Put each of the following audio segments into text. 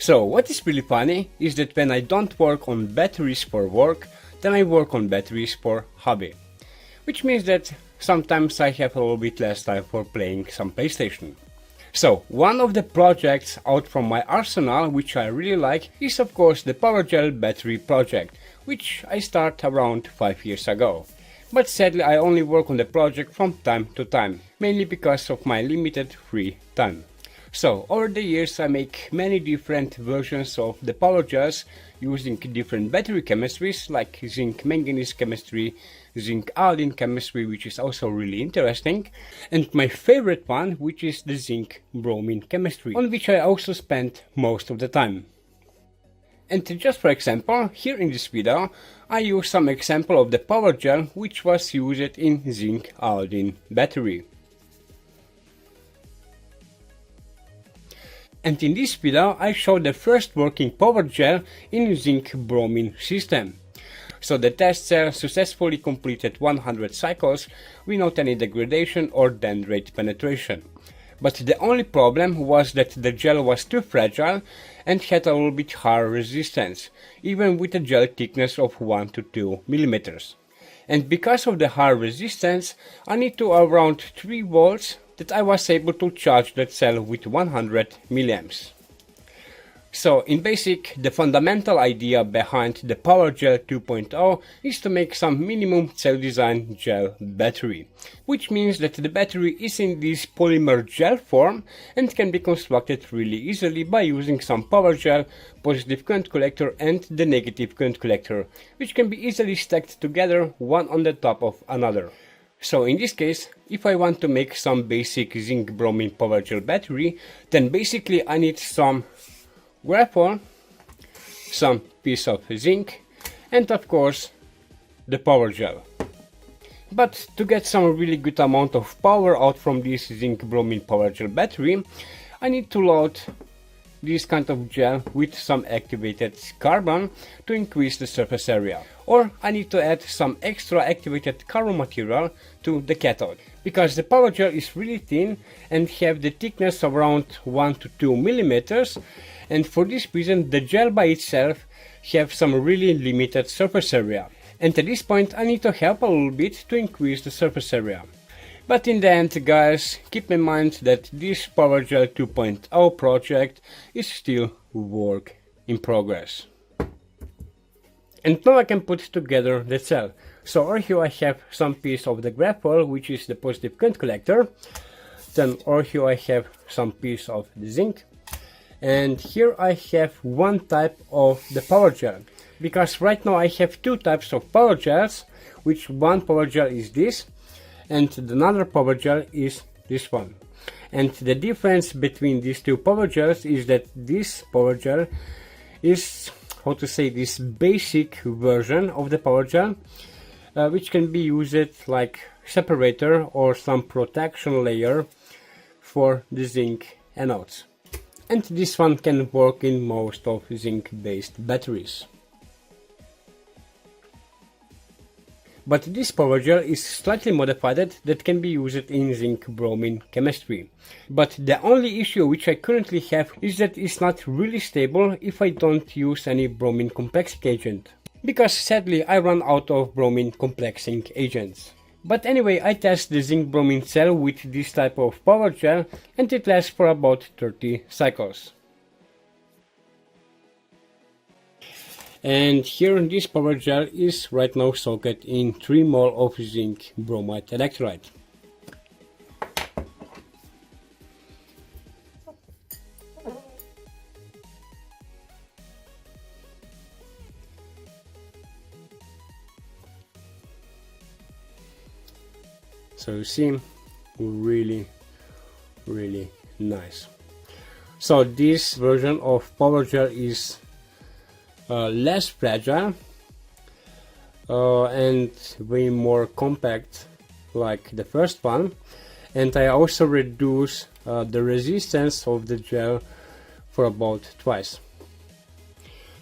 So what is really funny is that when I don't work on batteries for work, then I work on batteries for hobby. Which means that sometimes I have a little bit less time for playing some PlayStation. So one of the projects out from my arsenal which I really like is of course the PowerGel battery project, which I started around 5 years ago. But sadly I only work on the project from time to time, mainly because of my limited free time. So over the years I make many different versions of the PowerGels using different battery chemistries like zinc manganese chemistry, zinc iodine chemistry, which is also really interesting, and my favorite one, which is the zinc bromine chemistry, on which I also spend most of the time. And just for example, here in this video I use some example of the PowerGel which was used in zinc iodine battery. And in this video I show the first working PowerGel in zinc bromine system. So the test cell successfully completed 100 cycles without any degradation or dendrite penetration. But the only problem was that the gel was too fragile and had a little bit higher resistance, even with a gel thickness of 1 to 2 millimeters. And because of the high resistance, I need to around 3 volts that I was able to charge that cell with 100 milliamps. So in basic, the fundamental idea behind the PowerGel 2.0 is to make some minimum cell design gel battery, which means that the battery is in this polymer gel form and can be constructed really easily by using some PowerGel, positive current collector and the negative current collector, which can be easily stacked together one on the top of another. So in this case, if I want to make some basic zinc bromine PowerGel battery, then basically I need some graphene, some piece of zinc, and of course the PowerGel. But to get some really good amount of power out from this zinc bromine PowerGel battery, I need to load this kind of gel with some activated carbon to increase the surface area. Or I need to add some extra activated carbon material to the cathode, because the PowerGel is really thin and have the thickness of around 1 to 2 millimeters, and for this reason the gel by itself have some really limited surface area. And at this point I need to help a little bit to increase the surface area. But in the end, guys, keep in mind that this PowerGel 2.0 project is still work in progress. And now I can put together the cell. So over here I have some piece of the graphene, which is the positive current collector. Then over here I have some piece of the zinc. And here I have one type of the PowerGel. Because right now I have two types of PowerGels, which one PowerGel is this, and another PowerGel is this one. And the difference between these two PowerGels is that this PowerGel is, how to say, this basic version of the PowerGel, which can be used like separator or some protection layer for the zinc anodes. And this one can work in most of zinc based batteries. But this PowerGel is slightly modified that can be used in zinc bromine chemistry. But the only issue which I currently have is that it's not really stable if I don't use any bromine complexing agent. Because sadly I run out of bromine complexing agents. But anyway, I test the zinc bromine cell with this type of PowerGel and it lasts for about 30 cycles. And here this PowerGel is right now soaked in 3 mol of zinc bromide electrolyte. So you see, really nice. So this version of PowerGel is less fragile and way more compact like the first one, and I also reduce the resistance of the gel for about twice.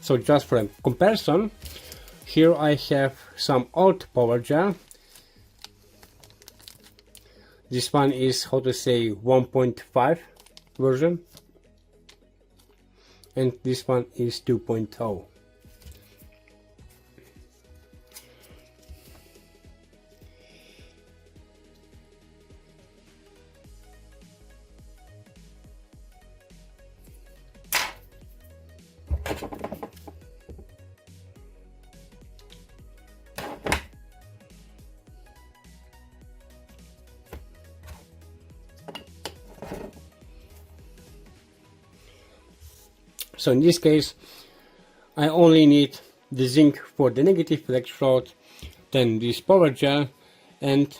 So just for a comparison, here I have some old PowerGel. This one is, how to say, 1.5 version. and this one is 2.0. So in this case, I only need the zinc for the negative electrode, then this PowerGel, and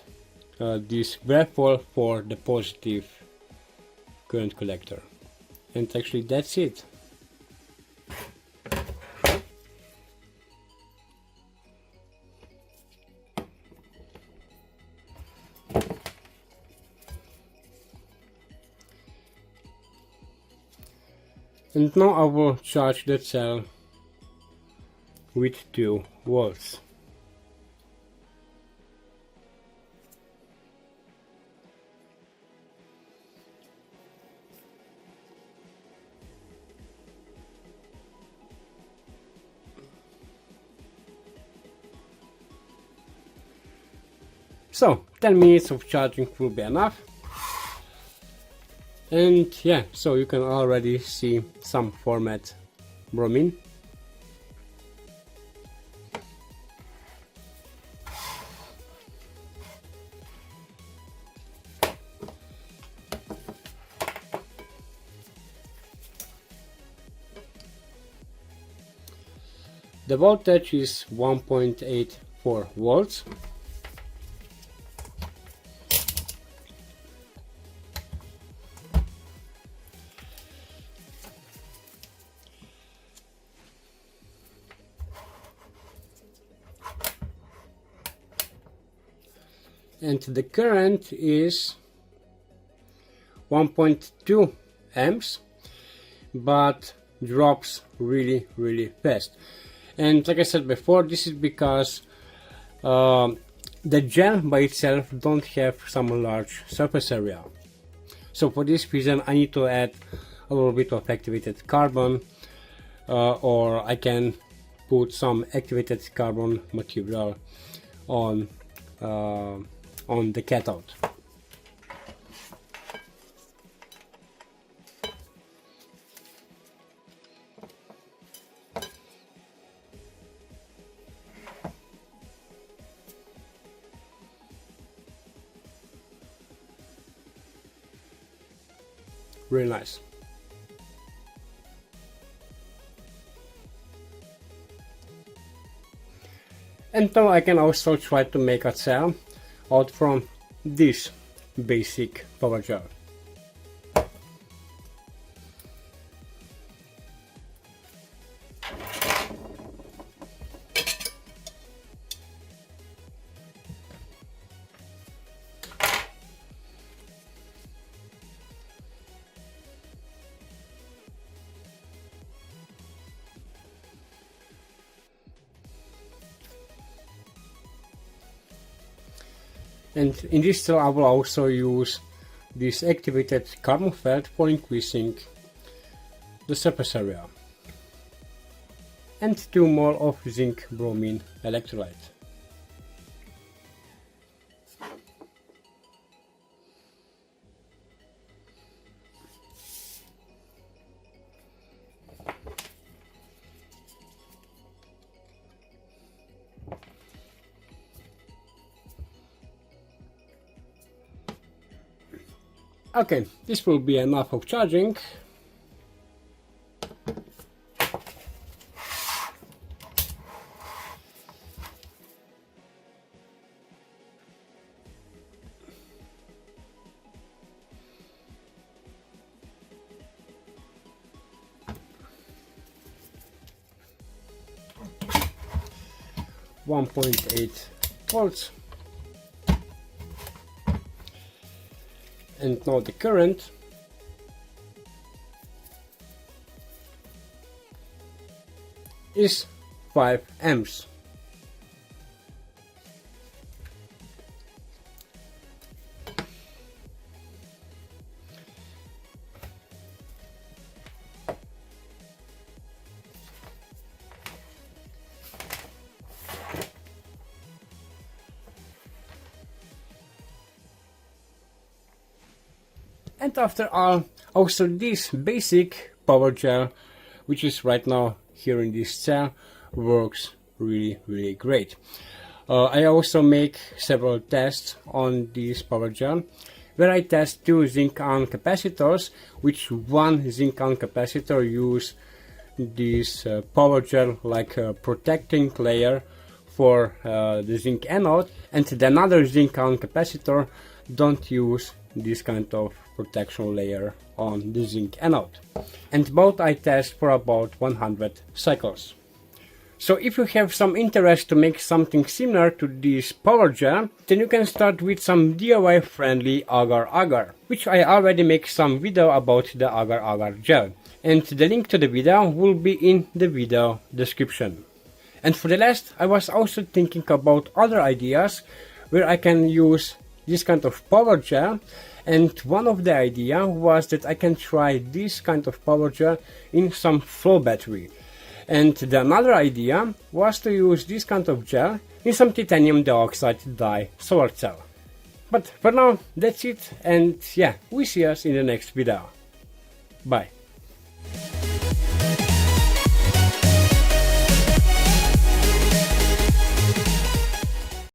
this graphol for the positive current collector. And actually that's it. And now I will charge the cell with 2 volts. So 10 minutes of charging will be enough. And yeah, so you can already see some format bromine. The voltage is 1.84 volts. And the current is 1.2 amps, but drops really fast. And like I said before, this is because the gel by itself don't have some large surface area. So for this reason I need to add a little bit of activated carbon, or I can put some activated carbon material on the cathode. Really nice. And now I can also try to make a cell out from this basic PowerGel. And in this cell I will also use this activated carbon felt for increasing the surface area. And 2 more of zinc bromine electrolyte. Okay, this will be enough of charging. .8 volts. And now the current is 5 amps. And after all, also this basic PowerGel, which is right now here in this cell, works really great. I also make several tests on this PowerGel, where I test two zinc-ion capacitors, which one zinc-ion capacitor use this PowerGel like a protecting layer for the zinc anode, and the another zinc-ion capacitor don't use this kind of protection layer on the zinc anode. And both I test for about 100 cycles. So if you have some interest to make something similar to this PowerGel, then you can start with some DIY friendly agar-agar, which I already make some video about the agar-agar gel. And the link to the video will be in the video description. And for the last, I was also thinking about other ideas where I can use this kind of PowerGel, and one of the idea was that I can try this kind of PowerGel in some flow battery. And the another idea was to use this kind of gel in some titanium dioxide dye solar cell. But for now, that's it, and yeah, we see us in the next video. Bye.